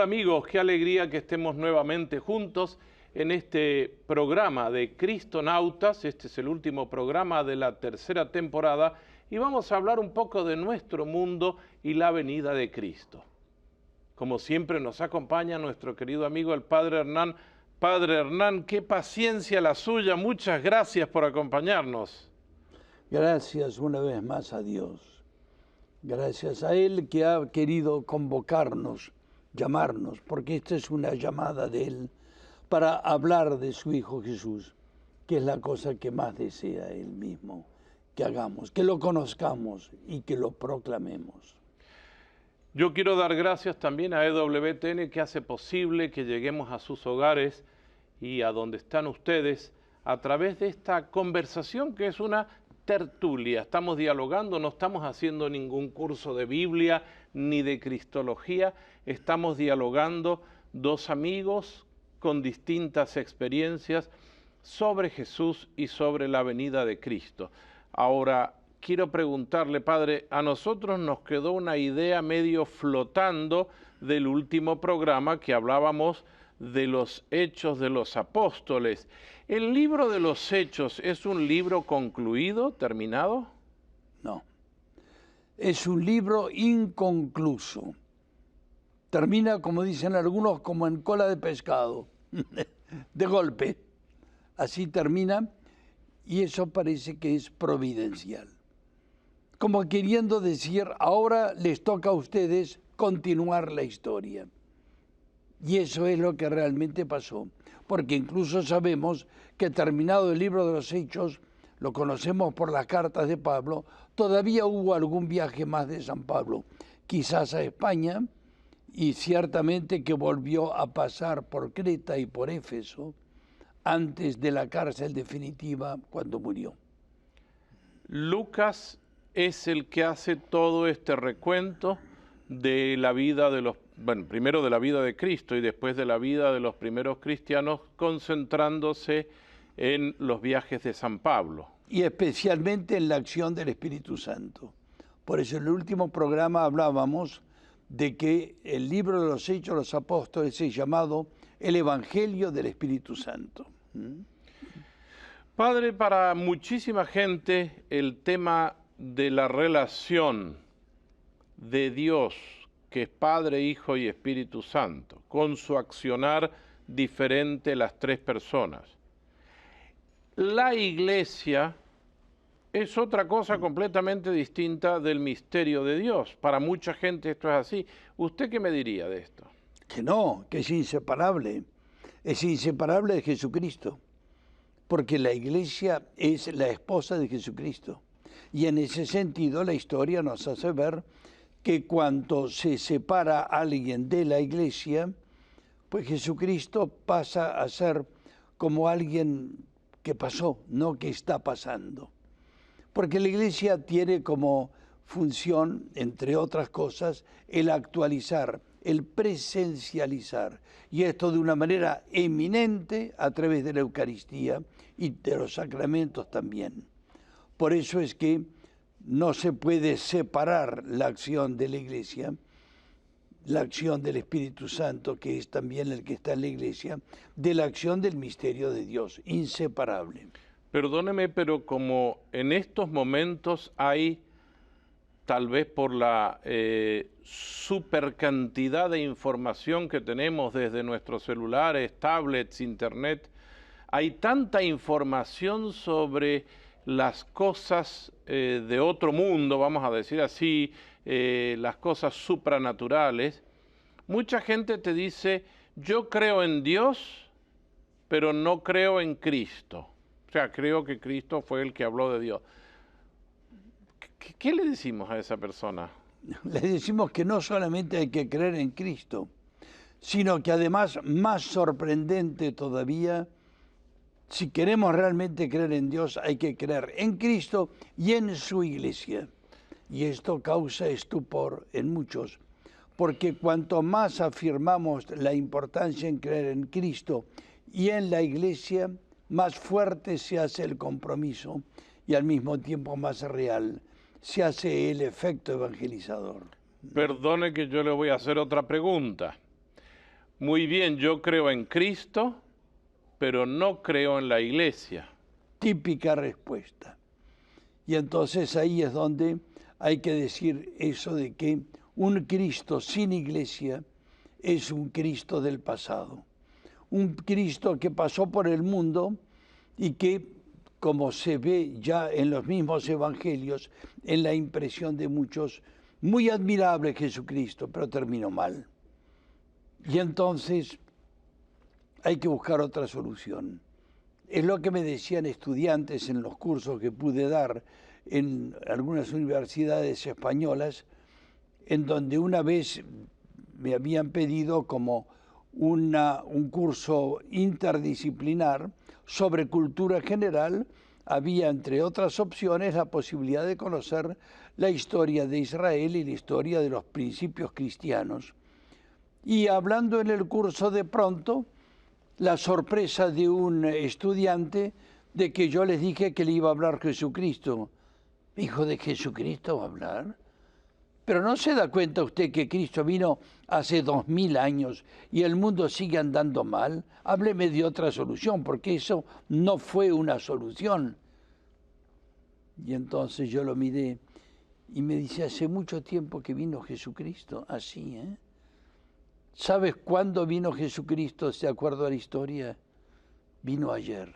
Hola amigos, qué alegría que estemos nuevamente juntos en este programa de Cristonautas. Este es el último programa de la tercera temporada y vamos a hablar un poco de nuestro mundo y la venida de Cristo. Como siempre nos acompaña nuestro querido amigo el Padre Hernán. Padre Hernán, qué paciencia la suya, muchas gracias por acompañarnos. Gracias una vez más a Dios. Gracias a Él que ha querido convocarnos, llamarnos, porque esta es una llamada de Él para hablar de su Hijo Jesús, que es la cosa que más desea Él mismo, que hagamos, que lo conozcamos y que lo proclamemos. Yo quiero dar gracias también a EWTN que hace posible que lleguemos a sus hogares y a donde están ustedes a través de esta conversación que es una tertulia. Estamos dialogando, no estamos haciendo ningún curso de Biblia ni de Cristología, estamos dialogando dos amigos con distintas experiencias sobre Jesús y sobre la venida de Cristo. Ahora, quiero preguntarle, Padre, a nosotros nos quedó una idea medio flotando del último programa que hablábamos de los Hechos de los Apóstoles. ¿El libro de los Hechos es un libro concluido, terminado? No, es un libro inconcluso. Termina, como dicen algunos, como en cola de pescado, de golpe. Así termina, y eso parece que es providencial. Como queriendo decir, ahora les toca a ustedes continuar la historia. Y eso es lo que realmente pasó, porque incluso sabemos que terminado el libro de los Hechos, lo conocemos por las cartas de Pablo, todavía hubo algún viaje más de San Pablo, quizás a España, y ciertamente que volvió a pasar por Creta y por Éfeso, antes de la cárcel definitiva cuando murió. Lucas es el que hace todo este recuento de la vida de los, bueno, primero de la vida de Cristo y después de la vida de los primeros cristianos, concentrándose en los viajes de San Pablo. Y especialmente en la acción del Espíritu Santo. Por eso en el último programa hablábamos de que el libro de los Hechos de los Apóstoles es llamado el Evangelio del Espíritu Santo. Padre, para muchísima gente el tema de la relación de Dios, que es Padre, Hijo y Espíritu Santo, con su accionar diferente las tres personas. La Iglesia es otra cosa completamente distinta del misterio de Dios. Para mucha gente esto es así. ¿Usted qué me diría de esto? Que no, que es inseparable de Jesucristo, porque la Iglesia es la esposa de Jesucristo. Y en ese sentido la historia nos hace ver que cuando se separa a alguien de la Iglesia, pues Jesucristo pasa a ser como alguien que pasó, no que está pasando. Porque la Iglesia tiene como función, entre otras cosas, el actualizar, el presencializar, y esto de una manera eminente a través de la Eucaristía y de los sacramentos también. Por eso es que no se puede separar la acción de la Iglesia, la acción del Espíritu Santo, que es también el que está en la Iglesia, de la acción del misterio de Dios, inseparable. Perdóneme, pero como en estos momentos hay, tal vez por la supercantidad de información que tenemos desde nuestros celulares, tablets, internet, hay tanta información sobre las cosas de otro mundo, vamos a decir así, las cosas supranaturales. Mucha gente te dice, yo creo en Dios, pero no creo en Cristo. O sea, creo que Cristo fue el que habló de Dios. ¿Qué le decimos a esa persona? Le decimos que no solamente hay que creer en Cristo, sino que además, más sorprendente todavía, si queremos realmente creer en Dios, hay que creer en Cristo y en su Iglesia. Y esto causa estupor en muchos, porque cuanto más afirmamos la importancia en creer en Cristo y en la Iglesia, más fuerte se hace el compromiso y al mismo tiempo más real se hace el efecto evangelizador. Perdone que yo le voy a hacer otra pregunta. Muy bien, yo creo en Cristo, pero no creo en la iglesia. Típica respuesta. Y entonces ahí es donde hay que decir eso de que un Cristo sin iglesia es un Cristo del pasado. Un Cristo que pasó por el mundo y que, como se ve ya en los mismos evangelios, en la impresión de muchos, muy admirable Jesucristo, pero terminó mal. Y entonces hay que buscar otra solución. Es lo que me decían estudiantes en los cursos que pude dar en algunas universidades españolas, en donde una vez me habían pedido como un curso interdisciplinar sobre cultura general. Había, entre otras opciones, la posibilidad de conocer la historia de Israel y la historia de los principios cristianos. Y hablando en el curso, de pronto, la sorpresa de un estudiante de que yo les dije que le iba a hablar Jesucristo. ¿Hijo de Jesucristo va a hablar? Pero ¿no se da cuenta usted que Cristo vino hace 2000 años y el mundo sigue andando mal? Hábleme de otra solución, porque eso no fue una solución. Y entonces yo lo miré y me dice, hace mucho tiempo que vino Jesucristo, así, ¿eh? ¿Sabes cuándo vino Jesucristo, de acuerdo a la historia? Vino ayer.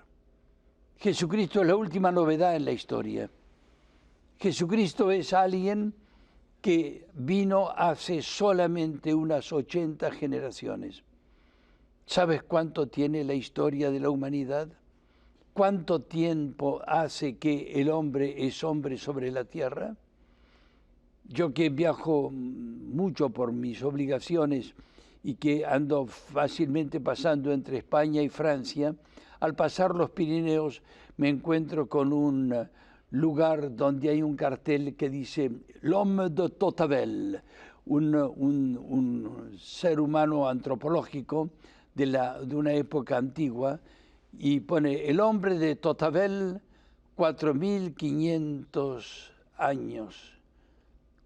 Jesucristo es la última novedad en la historia. Jesucristo es alguien que vino hace solamente unas 80 generaciones. ¿Sabes cuánto tiene la historia de la humanidad? ¿Cuánto tiempo hace que el hombre es hombre sobre la tierra? Yo que viajo mucho por mis obligaciones y que ando fácilmente pasando entre España y Francia, al pasar los Pirineos me encuentro con un lugar donde hay un cartel que dice L'homme de Totavel, un ser humano antropológico de una época antigua, y pone el hombre de Totavel, 4500 años,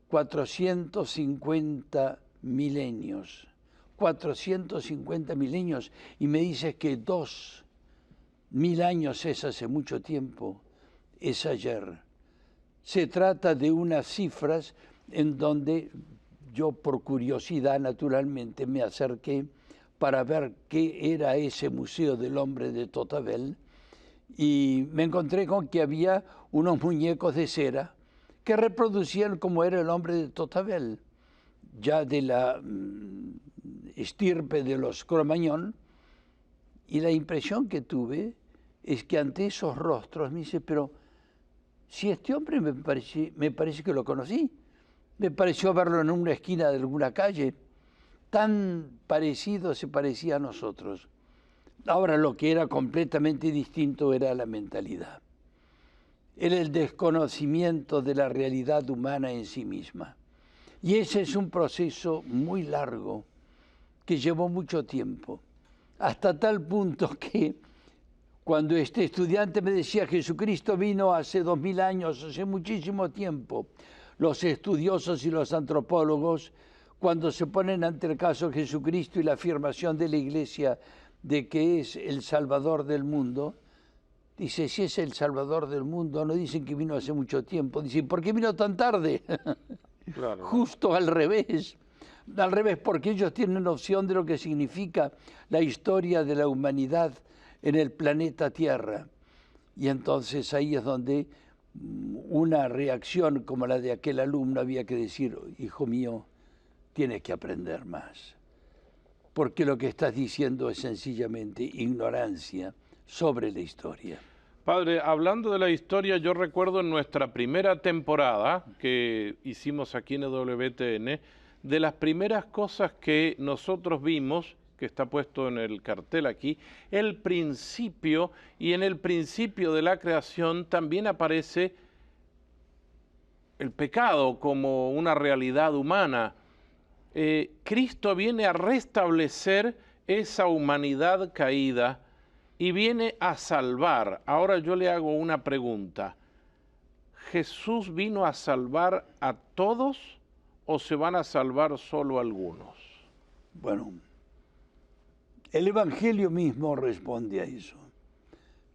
450 milenios. 450 milenios, y me dices que 2000 años es hace mucho tiempo, es ayer. Se trata de unas cifras en donde yo, por curiosidad naturalmente, me acerqué para ver qué era ese Museo del Hombre de Totavel, y me encontré con que había unos muñecos de cera que reproducían cómo era el hombre de Totavel, ya de la estirpe de los Cro-Magnon, y la impresión que tuve es que ante esos rostros me dice, pero si este hombre me parece que lo conocí, me pareció verlo en una esquina de alguna calle, tan parecido se parecía a nosotros. Ahora lo que era completamente distinto era la mentalidad, era el desconocimiento de la realidad humana en sí misma. Y ese es un proceso muy largo, que llevó mucho tiempo, hasta tal punto que cuando este estudiante me decía Jesucristo vino hace 2000 años, hace muchísimo tiempo, los estudiosos y los antropólogos, cuando se ponen ante el caso de Jesucristo y la afirmación de la Iglesia de que es el Salvador del mundo, dice, si es el Salvador del mundo, no dicen que vino hace mucho tiempo, dicen, ¿por qué vino tan tarde? Claro. Justo al revés, porque ellos tienen noción de lo que significa la historia de la humanidad en el planeta Tierra. Y entonces ahí es donde una reacción como la de aquel alumno había que decir, hijo mío, tienes que aprender más, porque lo que estás diciendo es sencillamente ignorancia sobre la historia. Padre, hablando de la historia, yo recuerdo en nuestra primera temporada que hicimos aquí en WTN, de las primeras cosas que nosotros vimos, que está puesto en el cartel aquí, el principio, y en el principio de la creación también aparece el pecado como una realidad humana. Cristo viene a restablecer esa humanidad caída y viene a salvar. Ahora yo le hago una pregunta. ¿Jesús vino a salvar a todos o se van a salvar solo algunos? Bueno, El Evangelio mismo responde a eso.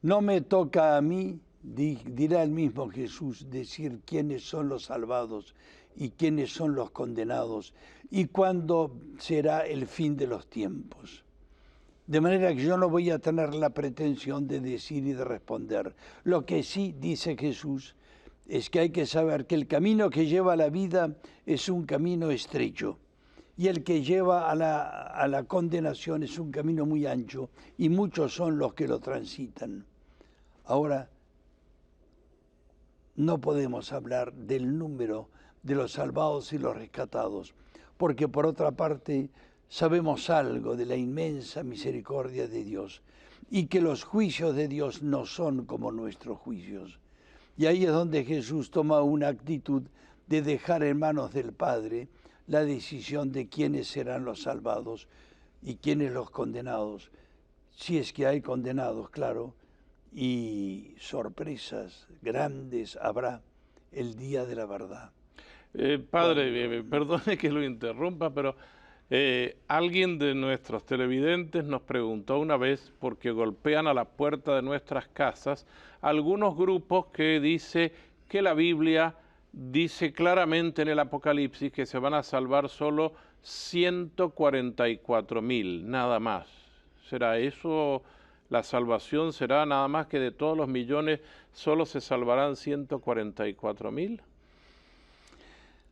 No me toca a mí, dirá el mismo Jesús, decir quiénes son los salvados y quiénes son los condenados y cuándo será el fin de los tiempos. De manera que yo no voy a tener la pretensión de decir y de responder. Lo que sí dice Jesús es que hay que saber que el camino que lleva a la vida es un camino estrecho y el que lleva a la condenación es un camino muy ancho y muchos son los que lo transitan. Ahora, no podemos hablar del número de los salvados y los rescatados, porque por otra parte sabemos algo de la inmensa misericordia de Dios y que los juicios de Dios no son como nuestros juicios. Y ahí es donde Jesús toma una actitud de dejar en manos del Padre la decisión de quiénes serán los salvados y quiénes los condenados, si es que hay condenados, claro, y sorpresas grandes habrá el día de la verdad. Padre, perdone que lo interrumpa, pero alguien de nuestros televidentes nos preguntó una vez por qué golpean a la puerta de nuestras casas algunos grupos que dice que la Biblia dice claramente en el Apocalipsis que se van a salvar solo 144.000, nada más. ¿Será eso? La salvación será nada más que de todos los millones solo se salvarán 144.000.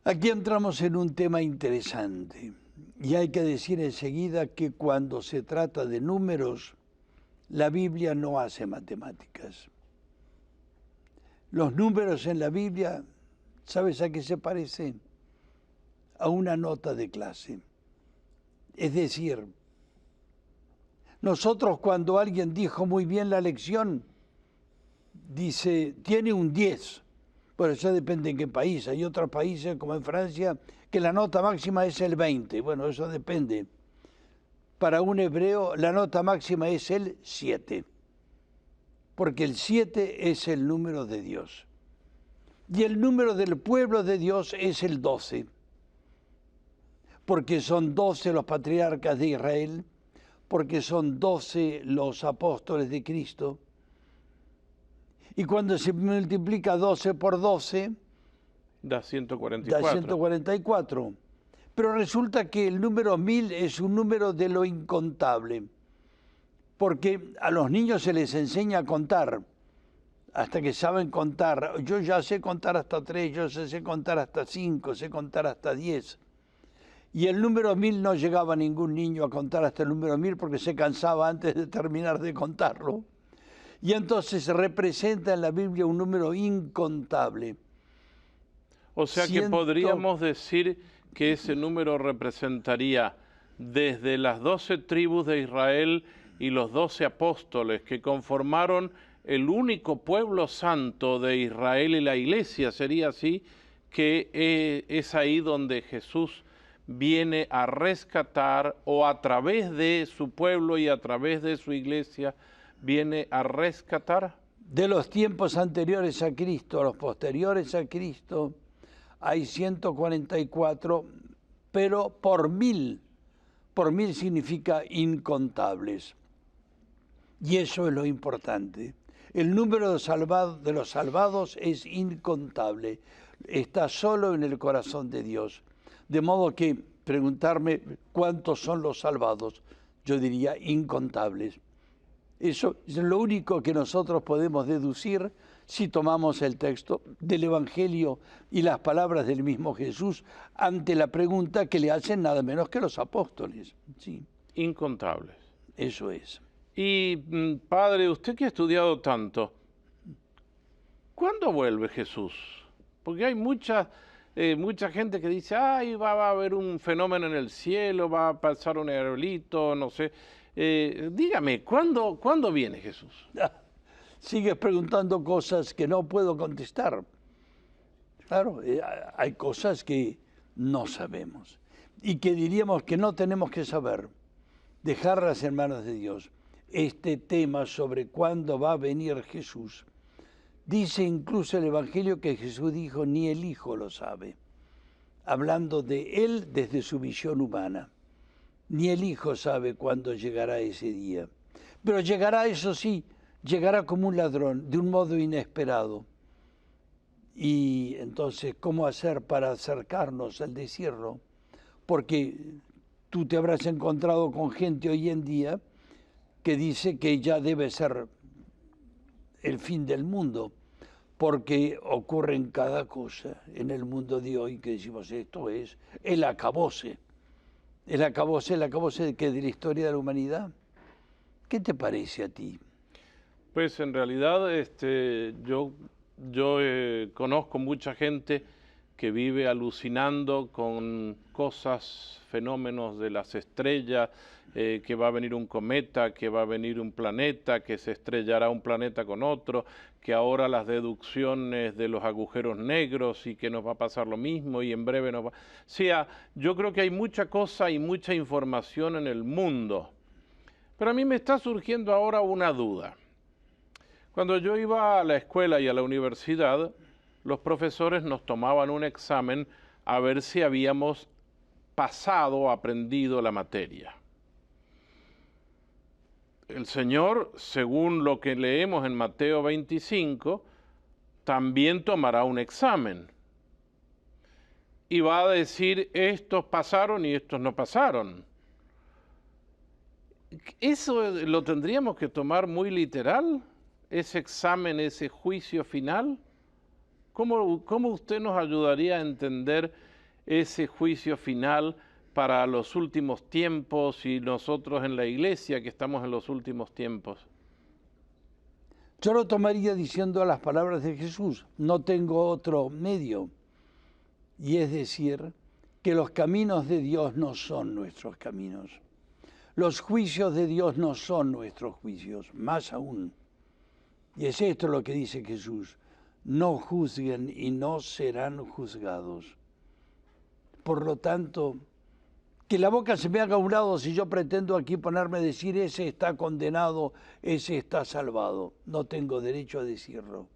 Aquí entramos en un tema interesante y hay que decir enseguida que cuando se trata de números, la Biblia no hace matemáticas. Los números en la Biblia, ¿sabes a qué se parece? A una nota de clase. Es decir, nosotros cuando alguien dijo muy bien la lección, dice, tiene un 10. Bueno, eso depende en qué país. Hay otros países, como en Francia, que la nota máxima es el 20. Bueno, eso depende. Para un hebreo, la nota máxima es el 7. Porque el 7 es el número de Dios. Y el número del pueblo de Dios es el 12. Porque son 12 los patriarcas de Israel, porque son 12 los apóstoles de Cristo. Y cuando se multiplica 12 por 12, da 144. Da 144. Pero resulta que el número 1000 es un número de lo incontable, porque a los niños se les enseña a contar, hasta que saben contar. Yo ya sé contar hasta 3, yo sé contar hasta 5, sé contar hasta 10. Y el número 1000 no llegaba ningún niño a contar hasta el número 1000 porque se cansaba antes de terminar de contarlo. Y entonces representa en la Biblia un número incontable. O sea que podríamos decir que ese número representaría desde las 12 tribus de Israel y los 12 apóstoles que conformaron el único pueblo santo de Israel y la iglesia, sería así, que es ahí donde Jesús viene a rescatar, o a través de su pueblo y a través de su iglesia, viene a rescatar. De los tiempos anteriores a Cristo a los posteriores a Cristo, hay 144, pero por 1000. Por 1000 significa incontables. Y eso es lo importante. El número de los salvados es incontable. Está solo en el corazón de Dios. De modo que preguntarme cuántos son los salvados, yo diría incontables. Eso es lo único que nosotros podemos deducir si tomamos el texto del Evangelio y las palabras del mismo Jesús ante la pregunta que le hacen nada menos que los apóstoles. Sí. Incontables. Eso es. Y Padre, usted que ha estudiado tanto, ¿cuándo vuelve Jesús? Porque hay mucha gente que dice, ay, va a haber un fenómeno en el cielo, va a pasar un aerolito, no sé. Dígame, ¿cuándo viene Jesús? Sigues preguntando cosas que no puedo contestar. Claro, hay cosas que no sabemos y que diríamos que no tenemos que saber. Dejarlas en manos de Dios. Este tema sobre cuándo va a venir Jesús, dice incluso el Evangelio que Jesús dijo, ni el Hijo lo sabe, hablando de Él desde su visión humana. ni el Hijo sabe cuándo llegará ese día. Pero llegará, eso sí, llegará como un ladrón, de un modo inesperado. Y entonces, ¿cómo hacer para acercarnos al decirlo? Porque tú te habrás encontrado con gente hoy en día que dice que ya debe ser el fin del mundo, porque ocurre cada cosa en el mundo de hoy que decimos, esto es el acabose. El acabose de qué, de la historia de la humanidad. ¿Qué te parece a ti? Pues en realidad yo conozco mucha gente que vive alucinando con cosas, fenómenos de las estrellas, que va a venir un cometa, que va a venir un planeta, que se estrellará un planeta con otro, que ahora las deducciones de los agujeros negros y que nos va a pasar lo mismo y en breve nos va... O sea, yo creo que hay mucha cosa y mucha información en el mundo. Pero a mí me está surgiendo ahora una duda. Cuando yo iba a la escuela y a la universidad, los profesores nos tomaban un examen a ver si habíamos pasado o aprendido la materia. El Señor, según lo que leemos en Mateo 25, también tomará un examen. Y va a decir, estos pasaron y estos no pasaron. ¿Eso lo tendríamos que tomar muy literal? ¿Ese examen, ese juicio final? ¿Cómo usted nos ayudaría a entender ese juicio final para los últimos tiempos y nosotros en la iglesia que estamos en los últimos tiempos? Yo lo tomaría diciendo las palabras de Jesús, no tengo otro medio. Y es decir, que los caminos de Dios no son nuestros caminos. Los juicios de Dios no son nuestros juicios, más aún. Y es esto lo que dice Jesús, no juzguen y no serán juzgados. Por lo tanto, que la boca se me haga a un lado si yo pretendo aquí ponerme a decir ese está condenado, ese está salvado. No tengo derecho a decirlo,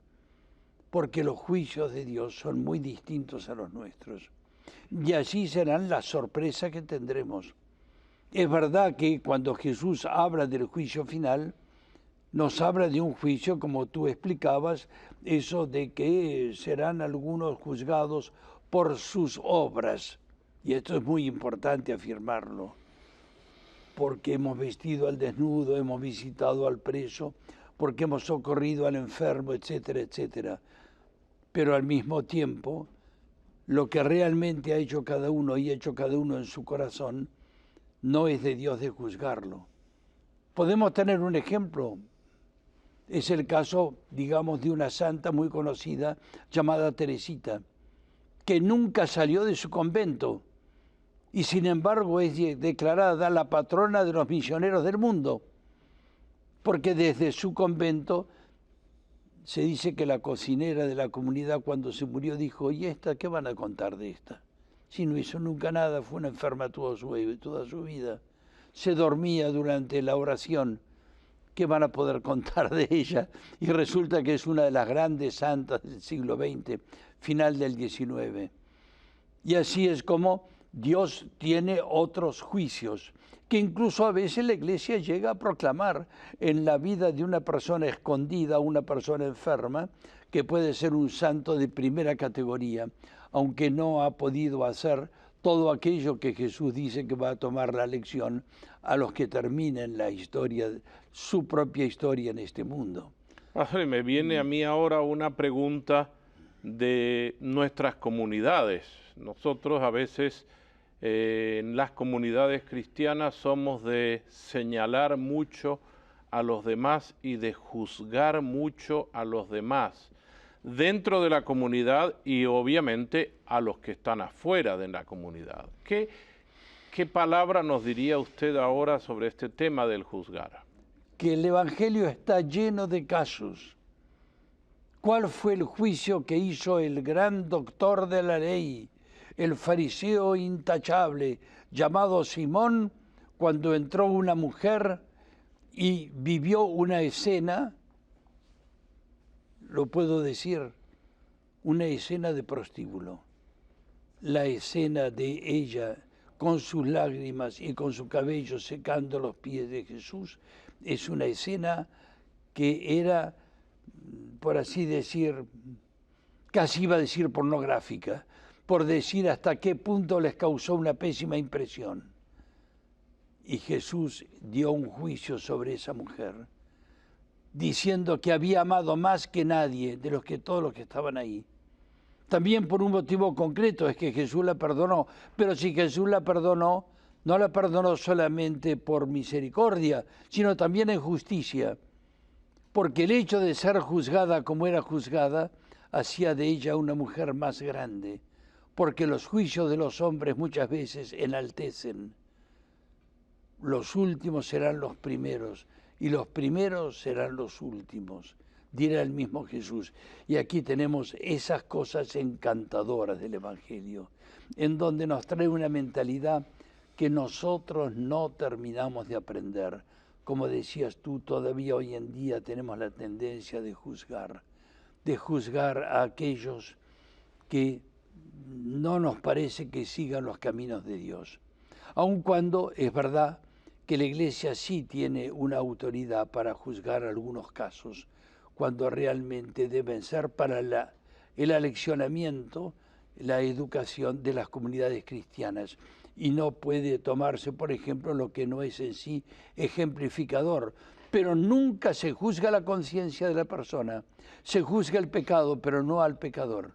porque los juicios de Dios son muy distintos a los nuestros. Y así serán las sorpresas que tendremos. Es verdad que cuando Jesús habla del juicio final, nos habla de un juicio, como tú explicabas, eso de que serán algunos juzgados por sus obras. Y esto es muy importante afirmarlo, porque hemos vestido al desnudo, hemos visitado al preso, porque hemos socorrido al enfermo, etcétera, etcétera. Pero al mismo tiempo, lo que realmente ha hecho cada uno y ha hecho cada uno en su corazón, no es de Dios de juzgarlo. Podemos tener un ejemplo. Es el caso, digamos, de una santa muy conocida llamada Teresita, que nunca salió de su convento y sin embargo es declarada la patrona de los misioneros del mundo, porque desde su convento se dice que la cocinera de la comunidad cuando se murió dijo, ¿y esta qué van a contar de esta? Si no hizo nunca nada, fue una enferma toda su vida, se dormía durante la oración. ¿Qué van a poder contar de ella? Y resulta que es una de las grandes santas del siglo XX, final del XIX. Y así es como Dios tiene otros juicios, que incluso a veces la Iglesia llega a proclamar en la vida de una persona escondida, una persona enferma, que puede ser un santo de primera categoría, aunque no ha podido hacer todo aquello que Jesús dice que va a tomar la lección a los que terminen la historia, su propia historia en este mundo. Padre, me viene a mí ahora una pregunta de nuestras comunidades. Nosotros a veces en las comunidades cristianas somos de señalar mucho a los demás y de juzgar mucho a los demás dentro de la comunidad y obviamente a los que están afuera de la comunidad. ¿Qué palabra nos diría usted ahora sobre este tema del juzgar? Que el Evangelio está lleno de casos. ¿Cuál fue el juicio que hizo el gran doctor de la ley, el fariseo intachable, llamado Simón, cuando entró una mujer y vivió una escena, lo puedo decir, una escena de prostíbulo? La escena de ella con sus lágrimas y con su cabello secando los pies de Jesús, es una escena que era, por así decir, casi iba a decir pornográfica, por decir hasta qué punto les causó una pésima impresión. Y Jesús dio un juicio sobre esa mujer, diciendo que había amado más que nadie de todos los que estaban ahí. También por un motivo concreto, es que Jesús la perdonó. Pero si Jesús la perdonó, no la perdonó solamente por misericordia, sino también en justicia. Porque el hecho de ser juzgada como era juzgada, hacía de ella una mujer más grande. Porque los juicios de los hombres muchas veces enaltecen. Los últimos serán los primeros, y los primeros serán los últimos, dirá el mismo Jesús. Y aquí tenemos esas cosas encantadoras del Evangelio, en donde nos trae una mentalidad que nosotros no terminamos de aprender. Como decías tú, todavía hoy en día tenemos la tendencia de juzgar a aquellos que no nos parece que sigan los caminos de Dios. Aun cuando es verdad que la Iglesia sí tiene una autoridad para juzgar algunos casos, cuando realmente deben ser para el aleccionamiento, la educación de las comunidades cristianas. Y no puede tomarse, por ejemplo, lo que no es en sí ejemplificador. Pero nunca se juzga la conciencia de la persona. Se juzga el pecado, pero no al pecador.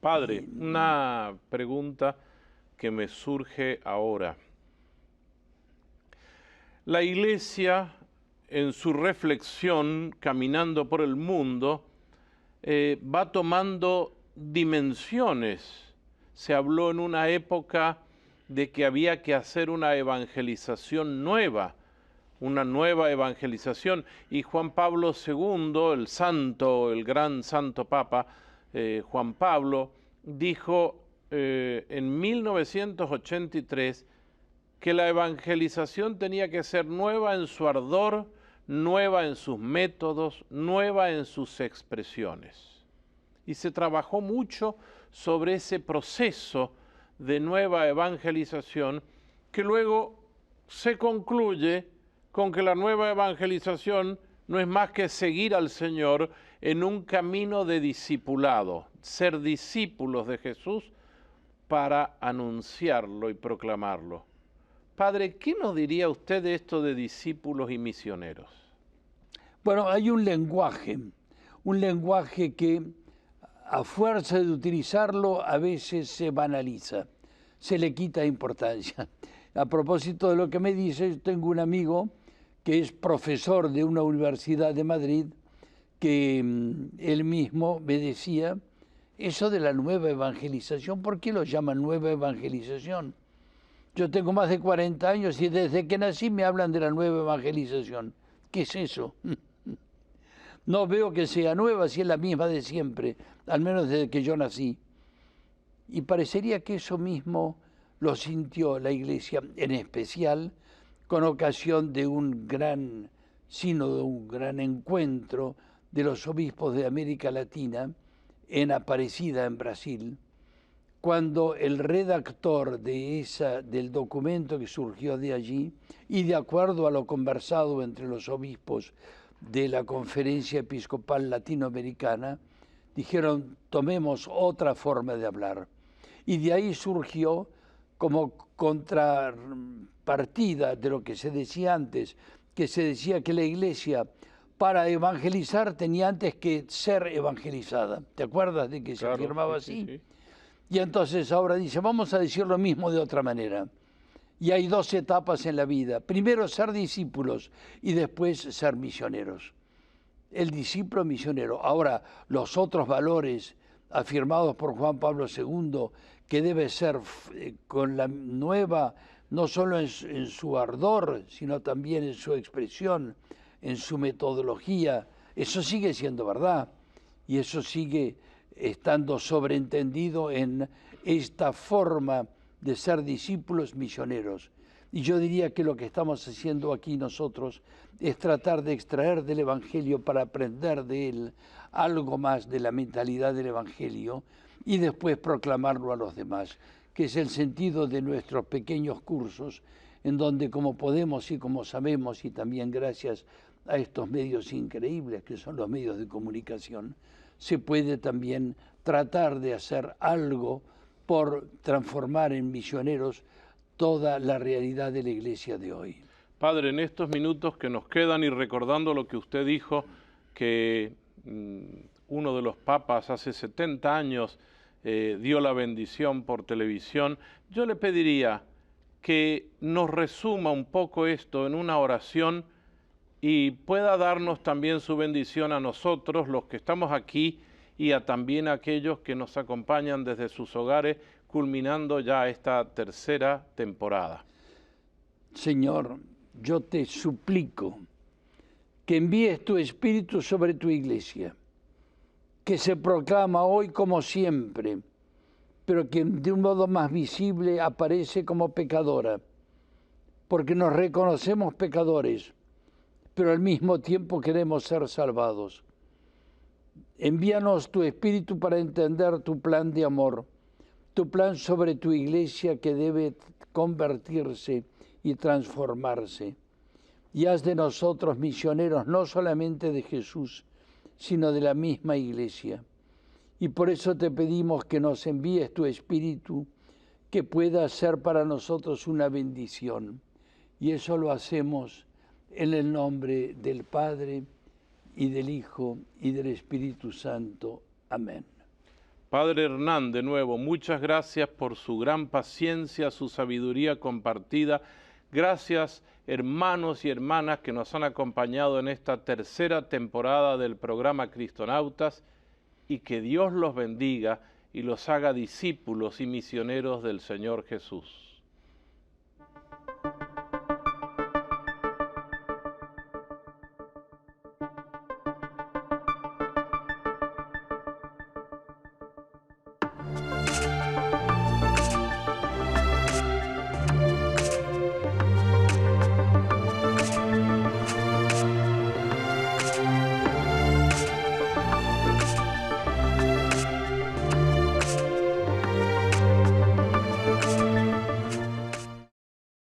Padre, una pregunta que me surge ahora. La Iglesia, en su reflexión, caminando por el mundo, va tomando dimensiones. Se habló en una época de que había que hacer una evangelización nueva, una nueva evangelización, y Juan Pablo II, el santo, el gran santo Papa, Juan Pablo, dijo en 1983 que la evangelización tenía que ser nueva en su ardor, nueva en sus métodos, nueva en sus expresiones. Y se trabajó mucho sobre ese proceso de nueva evangelización, que luego se concluye con que la nueva evangelización no es más que seguir al Señor en un camino de discipulado, ser discípulos de Jesús para anunciarlo y proclamarlo. Padre, ¿qué nos diría usted de esto de discípulos y misioneros? Bueno, hay un lenguaje que a fuerza de utilizarlo a veces se banaliza, se le quita importancia. A propósito de lo que me dice, yo tengo un amigo que es profesor de una universidad de Madrid, que él mismo me decía, eso de la nueva evangelización, ¿por qué lo llaman nueva evangelización? Yo tengo más de 40 años y desde que nací me hablan de la nueva evangelización. ¿Qué es eso? No veo que sea nueva, si es la misma de siempre, al menos desde que yo nací. Y parecería que eso mismo lo sintió la Iglesia, en especial con ocasión de un gran sínodo, un gran encuentro de los obispos de América Latina en Aparecida, en Brasil, cuando el redactor del documento que surgió de allí, y de acuerdo a lo conversado entre los obispos de la Conferencia Episcopal Latinoamericana, dijeron, tomemos otra forma de hablar. Y de ahí surgió, como contrapartida de lo que se decía antes, que se decía que la Iglesia para evangelizar tenía antes que ser evangelizada. ¿Te acuerdas de que se afirmaba así? Sí. Y entonces ahora dice, vamos a decir lo mismo de otra manera. Y hay dos etapas en la vida. Primero ser discípulos y después ser misioneros. El discípulo misionero. Ahora, los otros valores afirmados por Juan Pablo II, que debe ser con la nueva, no solo en su ardor, sino también en su expresión, en su metodología, eso sigue siendo verdad. Y eso sigue estando sobreentendido en esta forma de ser discípulos misioneros. Y yo diría que lo que estamos haciendo aquí nosotros es tratar de extraer del Evangelio para aprender de él algo más de la mentalidad del Evangelio y después proclamarlo a los demás. que es el sentido de nuestros pequeños cursos, en donde como podemos y como sabemos, y también gracias a estos medios increíbles que son los medios de comunicación, se puede también tratar de hacer algo por transformar en misioneros toda la realidad de la iglesia de hoy. Padre, en estos minutos que nos quedan y recordando lo que usted dijo, que uno de los papas hace 70 años dio la bendición por televisión, yo le pediría que nos resuma un poco esto en una oración y pueda darnos también su bendición a nosotros, los que estamos aquí, y también a aquellos que nos acompañan desde sus hogares, culminando ya esta tercera temporada. Señor, yo te suplico que envíes tu Espíritu sobre tu iglesia, que se proclama hoy como siempre, pero que de un modo más visible aparece como pecadora, porque nos reconocemos pecadores, pero al mismo tiempo queremos ser salvados. Envíanos tu Espíritu para entender tu plan de amor, tu plan sobre tu iglesia que debe convertirse y transformarse. Y haz de nosotros misioneros no solamente de Jesús, sino de la misma iglesia. Y por eso te pedimos que nos envíes tu Espíritu, que pueda ser para nosotros una bendición. Y eso lo hacemos en el nombre del Padre, y del Hijo, y del Espíritu Santo. Amén. Padre Hernán, de nuevo, muchas gracias por su gran paciencia, su sabiduría compartida. Gracias, hermanos y hermanas que nos han acompañado en esta tercera temporada del programa Cristonautas, y que Dios los bendiga y los haga discípulos y misioneros del Señor Jesús.